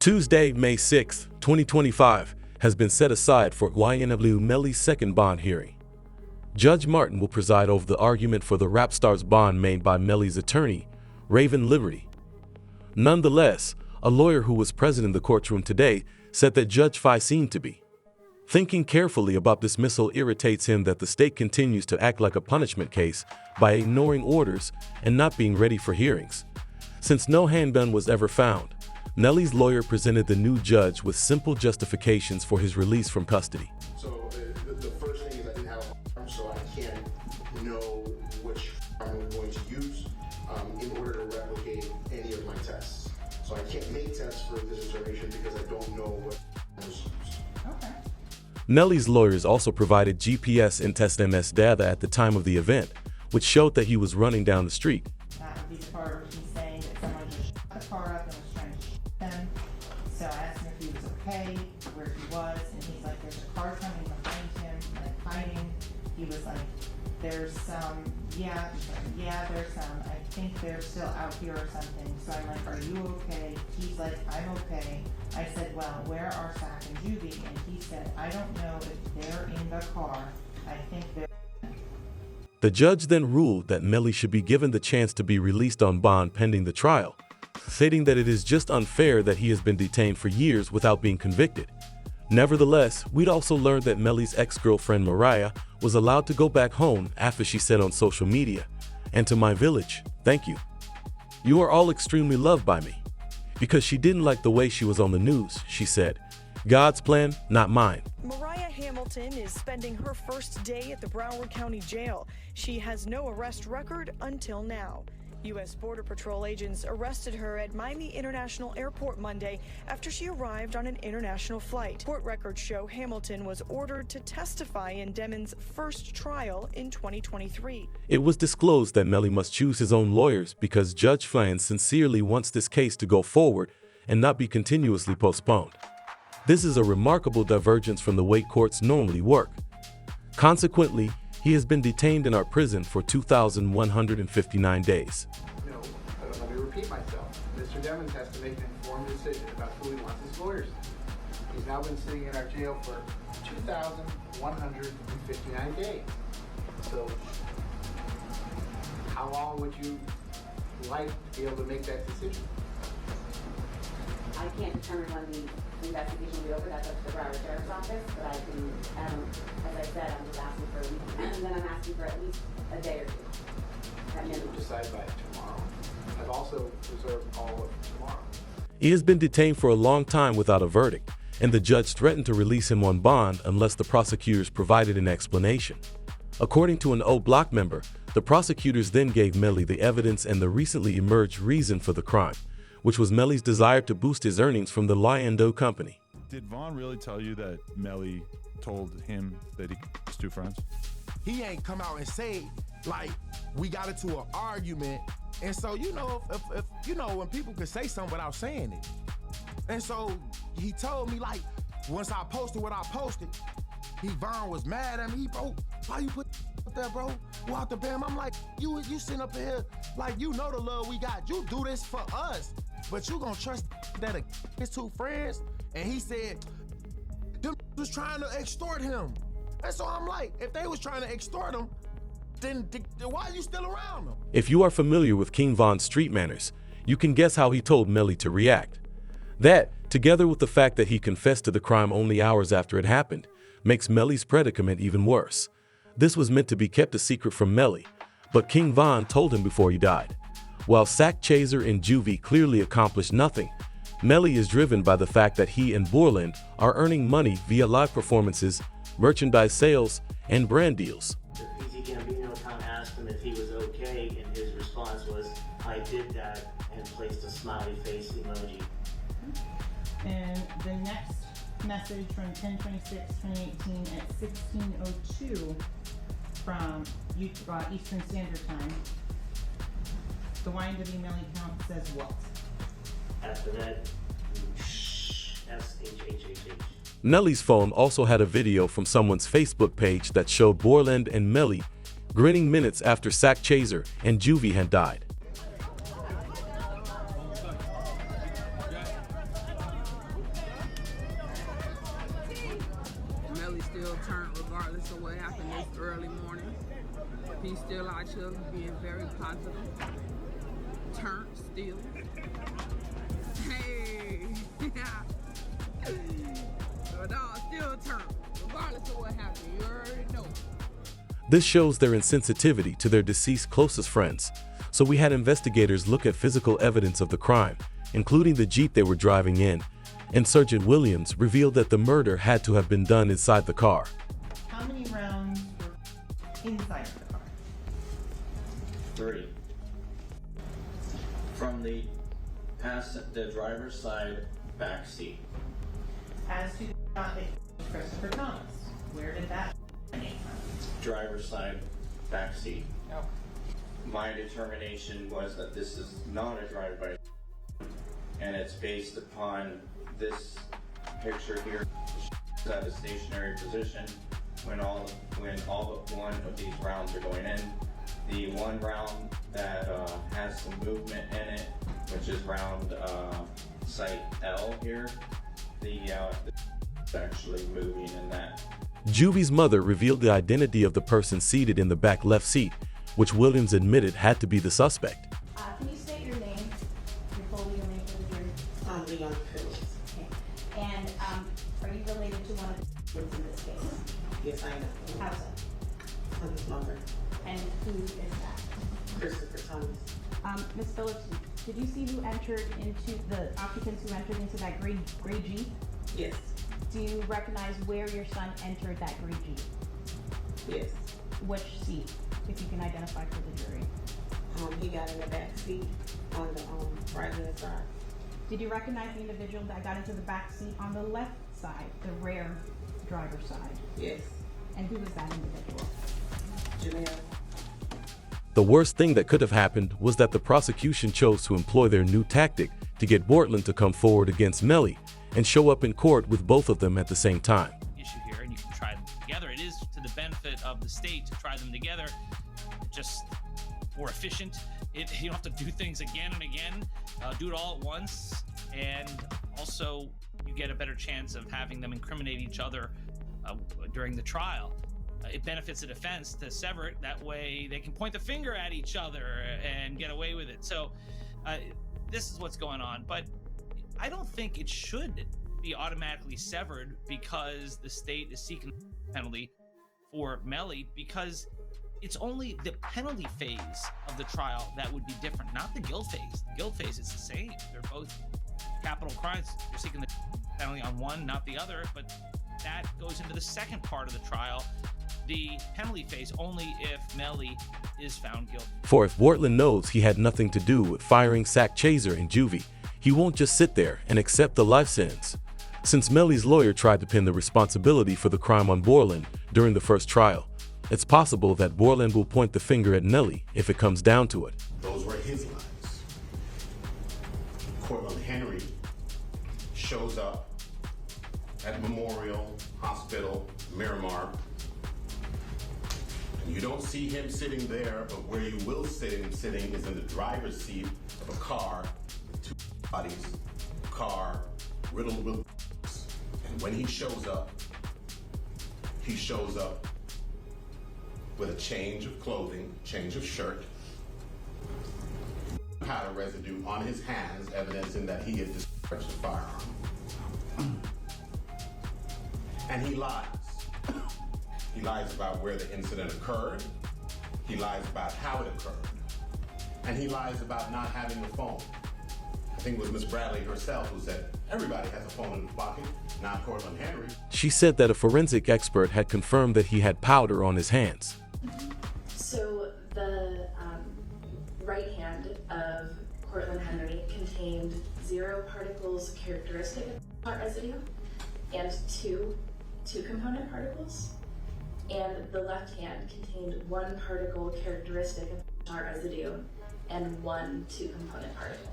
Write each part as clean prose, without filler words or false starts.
Tuesday, May 6, 2025, has been set aside for YNW Melly's second bond hearing. Judge Martin will preside over the argument for the rap star's bond made by Melly's attorney, Raven Liberty. Nonetheless, a lawyer who was present in the courtroom today said that Judge Fye seemed to be thinking carefully about dismissal. Irritates him that the state continues to act like a punishment case by ignoring orders and not being ready for hearings. Since no handgun was ever found, Melly's lawyer presented the new judge with simple justifications for his release from custody. So the first thing is I didn't have a firearm, so I can't know which firearm I'm going to use in order to replicate any of my tests. So I can't make tests for this determination because I don't know what was used. Okay. Melly's lawyers also provided GPS and test MS data at the time of the event, which showed that he was running down the street. That would be the part where he's saying that someone just shot the car up and was trying to shoot them. So I asked him if he was okay, where he was, and he's like, there's a car coming behind him, like hiding. He was like, there's some, yeah, he's like, yeah, there's some, I think they're still out here or something. So I'm like, are you okay? He's like, I'm okay. I said, well, where are Sack and Juvie? And he said, I don't know if they're in the car. I think they're. The judge then ruled that Melly should be given the chance to be released on bond pending the trial, stating that it is just unfair that he has been detained for years without being convicted. Nevertheless, we'd also learned that Melly's ex-girlfriend Mariah was allowed to go back home after she said on social media, "And to my village, thank you. You are all extremely loved by me." Because she didn't like the way she was on the news, she said, "God's plan, not mine." Mariah Hamilton is spending her first day at the Broward County Jail. She has no arrest record until now. U.S. Border Patrol agents arrested her at Miami International Airport Monday after she arrived on an international flight. Court records show Hamilton was ordered to testify in Demon's first trial in 2023. It was disclosed that Melly must choose his own lawyers because Judge Flan sincerely wants this case to go forward and not be continuously postponed. This is a remarkable divergence from the way courts normally work. Consequently, he has been detained in our prison for 2,159 days. No, let me repeat myself. Mr. Demons has to make an informed decision about who he wants his lawyers to be. He's now been sitting in our jail for 2,159 days. So, how long would you like to be able to make that decision? I can't determine when the investigation will be over. That's up to the Broward Sheriff's Office, but I can, as I said, I'm just asking for a week, and then I'm asking for at least a day or two. You can decide by tomorrow. I've also reserved all of tomorrow. He has been detained for a long time without a verdict, and the judge threatened to release him on bond unless the prosecutors provided an explanation. According to an O Block member, the prosecutors then gave Melly the evidence and the recently emerged reason for the crime, which was Melly's desire to boost his earnings from the YNW company. Did Vaughn really tell you that Melly told him that he was two friends? He ain't come out and say, like, we got into an argument. And so, you know, if you know, when people can say something without saying it. And so he told me, like, once I posted what I posted, Vaughn was mad at me. Bro, why you put that, bro? Go out the bam. I'm like, you sitting up here, like, you know the love we got. You do this for us, but you gonna trust that his two friends? And he said, them was trying to extort him. And so I'm like, if they was trying to extort him, then why are you still around them? If you are familiar with King Von's street manners, you can guess how he told Melly to react. That, together with the fact that he confessed to the crime only hours after it happened, makes Melly's predicament even worse. This was meant to be kept a secret from Melly, but King Von told him before he died. While Sack Chaser and Juvie clearly accomplished nothing, Melly is driven by the fact that he and Borland are earning money via live performances, merchandise sales, and brand deals. The PZ Gambino account asked him if he was okay, and his response was, "I did that," and placed a smiley face emoji. And the next message from 10/26/2018 at 16:02 from Eastern Standard Time. The YNW Melly count says what? After that, SHHHH. Melly's phone also had a video from someone's Facebook page that showed Borland and Melly grinning minutes after Sack Chaser and Juvie had died. still turned regardless of what happened this early morning. He's still out here being very positive. Turned still. Hey! But no, still turned, regardless of what happened. You already know. This shows their insensitivity to their deceased closest friends, so we had investigators look at physical evidence of the crime, including the Jeep they were driving in, and Sergeant Williams revealed that the murder had to have been done inside the car. How many rounds were inside of the car? 3. From the driver's side back seat. As to the shot that was Christopher Thomas, where did that emanate from? Driver's side back seat. My determination was that this is not a drive-by, and it's based upon this picture here at a stationary position when all but one of these rounds are going in. The one round that has some movement in it, which is round site L here, the actually moving in that. Juvie's mother revealed the identity of the person seated in the back left seat, which Williams admitted had to be the suspect. Can you state your name, your full legal name for the jury? I'm Leon Phillips. Okay. And are you related to one of the kids in this case? Yes, I am. How's that? I'm his mother, And who is that? Christopher Thomas. Ms. Phillips, did you see who entered into the occupants who entered into that gray Jeep? Yes, Do you recognize where your son entered that gray Jeep? yes. Which seat, if you can identify for the jury? He got in the back seat on the right hand side. Did you recognize the individual that got into the back seat on the left side, the rear driver's side? Yes, And who was that individual? Janelle. The worst thing that could have happened was that the prosecution chose to employ their new tactic to get Bortland to come forward against Melly and show up in court with both of them at the same time. Issue here, and you can try them together. It is to the benefit of the state to try them together, just more efficient. You don't have to do things again and again. Do it all at once, and also you get a better chance of having them incriminate each other during the trial. It benefits the defense to sever it. That way they can point the finger at each other and get away with it. So this is what's going on. But I don't think it should be automatically severed because the state is seeking a penalty for Melly, because it's only the penalty phase of the trial that would be different, not the guilt phase. The guilt phase is the same. They're both capital crimes. You're seeking the penalty on one, not the other, but that goes into the second part of the trial, the penalty phase, only if Melly is found guilty. For if Bortland knows he had nothing to do with firing Sack Chaser and Juvie, he won't just sit there and accept the life sentence. Since Melly's lawyer tried to pin the responsibility for the crime on Borland during the first trial, it's possible that Borland will point the finger at Melly if it comes down to it. Those were his lines. Cortland Henry shows up at Memorial Hospital, Miramar, and you don't see him sitting there, but where you will see him sitting is in the driver's seat of a car with two bodies, car riddled with bullets. And when he shows up with a change of clothing, change of shirt, powder residue on his hands, evidencing that he had discharged a firearm. And he lies. He lies about where the incident occurred. He lies about how it occurred. And he lies about not having a phone. I think it was Miss Bradley herself who said, everybody has a phone in the pocket, not Cortland Henry. She said that a forensic expert had confirmed that he had powder on his hands. So the right hand of Cortland Henry contained 0 particles characteristic of heart residue and two component particles. And the left hand contained 1 particle characteristic of heart residue and 1 2-component particle.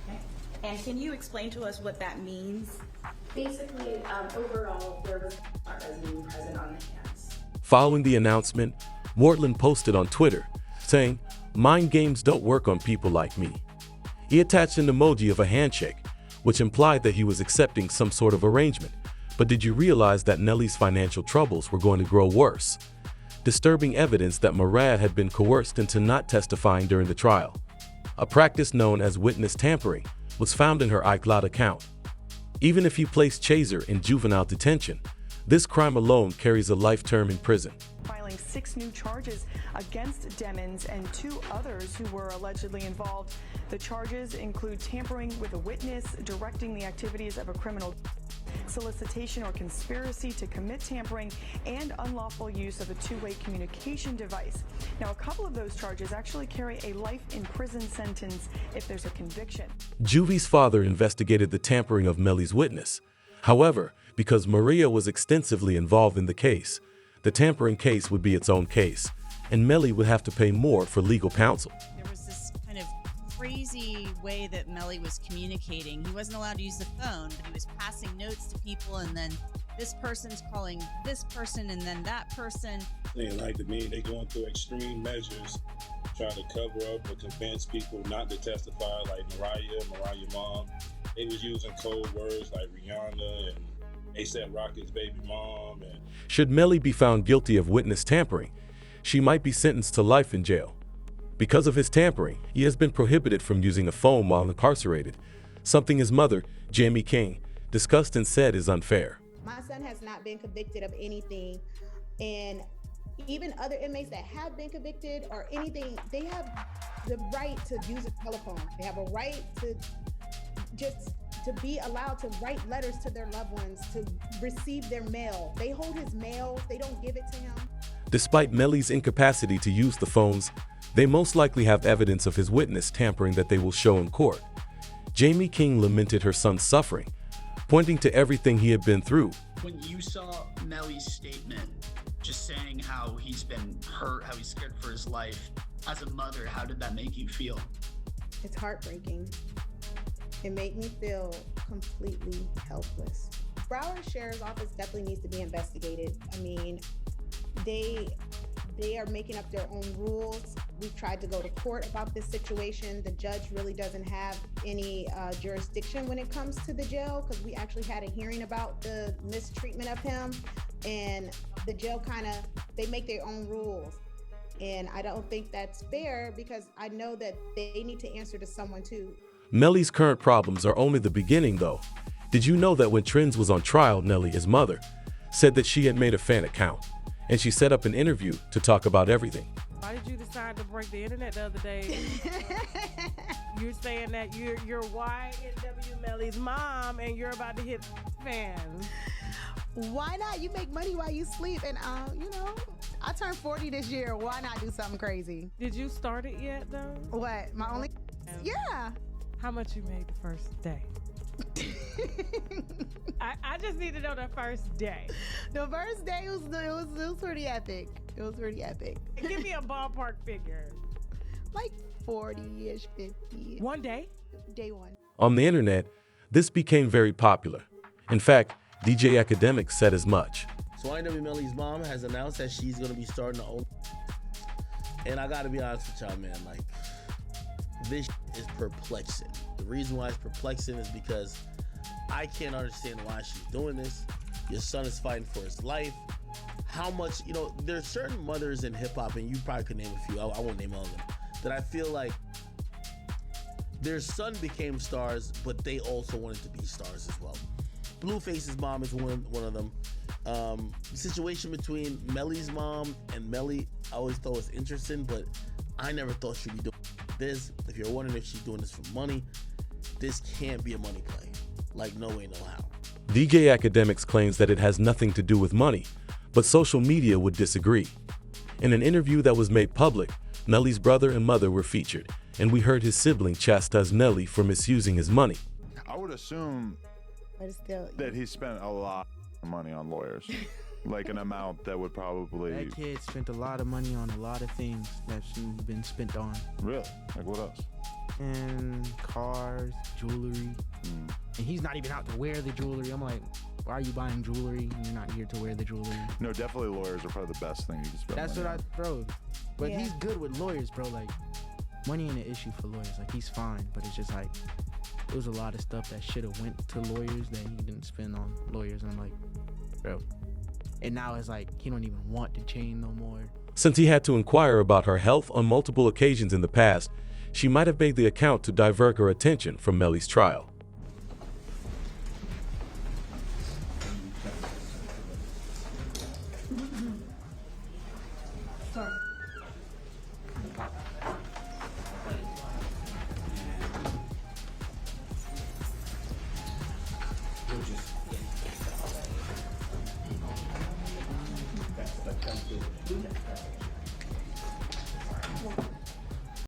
Okay. And can you explain to us what that means? Basically, overall, there was heart residue present on the hands. Following the announcement, Bortland posted on Twitter, saying, "Mind games don't work on people like me." He attached an emoji of a handshake, which implied that he was accepting some sort of arrangement, But did you realize that Nelly's financial troubles were going to grow worse? Disturbing evidence that Murad had been coerced into not testifying during the trial. A practice known as witness tampering was found in her iCloud account. Even if you place Chaser in juvenile detention, this crime alone carries a life term in prison. Filing 6 new charges against Demons and 2 others who were allegedly involved. The charges include tampering with a witness, directing the activities of a criminal, solicitation or conspiracy to commit tampering, and unlawful use of a two-way communication device. Now, a couple of those charges actually carry a life in prison sentence if there's a conviction. Juvie's father investigated the tampering of Melly's witness. However, because Maria was extensively involved in the case, the tampering case would be its own case, and Melly would have to pay more for legal counsel. There was this kind of crazy way that Melly was communicating. He wasn't allowed to use the phone, but he was passing notes to people, and then this person's calling this person and then that person. Like to me, they going through extreme measures, trying to cover up or convince people not to testify, like Mariah mom. They was using code words like Rihanna and A$AP Rocky's baby mom. And should Melly be found guilty of witness tampering, she might be sentenced to life in jail. Because of his tampering, he has been prohibited from using a phone while incarcerated, something his mother, Jamie King, discussed and said is unfair. My son has not been convicted of anything, and even other inmates that have been convicted or anything, they have the right to use a telephone. They have a right to just to be allowed to write letters to their loved ones, to receive their mail. They hold his mail, they don't give it to him. Despite Melly's incapacity to use the phones, they most likely have evidence of his witness tampering that they will show in court. Jamie King lamented her son's suffering, pointing to everything he had been through. When you saw Melly's statement, just saying how he's been hurt, how he's scared for his life, as a mother, how did that make you feel? It's heartbreaking. It made me feel completely helpless. Broward Sheriff's Office definitely needs to be investigated. I mean, they are making up their own rules. We've tried to go to court about this situation. The judge really doesn't have any jurisdiction when it comes to the jail, because we actually had a hearing about the mistreatment of him, and the jail they make their own rules. And I don't think that's fair, because I know that they need to answer to someone too. Melly's current problems are only the beginning, though. Did you know that when Trends was on trial, Nelly, his mother, said that she had made a fan account, and she set up an interview to talk about everything? Why did you decide to break the internet the other day? You're saying that you're YNW Melly's mom and you're about to hit fans. Why not? You make money while you sleep, and I turned 40 this year. Why not do something crazy? Did you start it yet, though? What? My only? Yeah. How much you made the first day? I just need to know the first day. The first day was pretty epic. It was pretty epic. Give me a ballpark figure. Like 40-ish, 50. One day? Day one. On the internet, this became very popular. In fact, DJ Academic said as much. So YNW Melly's mom has announced that she's going to be starting her own. And I got to be honest with y'all, man. Like, this is perplexing. The reason why it's perplexing is because I can't understand why she's doing this. Your son is fighting for his life. How much, there's certain mothers in hip hop, and you probably could name a few, I won't name all of them, that I feel like their son became stars, but they also wanted to be stars as well. Blueface's mom is one of them. The situation between Melly's mom and Melly, I always thought was interesting, but I never thought she'd be doing this. If you're wondering if she's doing this for money, this can't be a money play. Like, no way, no how. DJ Academics claims that it has nothing to do with money, but social media would disagree. In an interview that was made public, Melly's brother and mother were featured, and we heard his sibling chastise Melly for misusing his money. I would assume that he spent a lot of money on lawyers. Like an amount that would probably... That kid spent a lot of money on a lot of things that shouldn't have been spent on. Really? Like what else? And cars, jewelry. And he's not even out to wear the jewelry. I'm like, why are you buying jewelry? You're not here to wear the jewelry. No, definitely lawyers are probably the best thing you can spend. That's what on. bro. But he's good with lawyers, bro. Like, money ain't an issue for lawyers. Like, he's fine, but it's just like, there was a lot of stuff that should have went to lawyers that he didn't spend on lawyers. And I'm like, bro. And now it's like he don't even want the chain no more. Since he had to inquire about her health on multiple occasions in the past, she might have made the account to divert her attention from Melly's trial.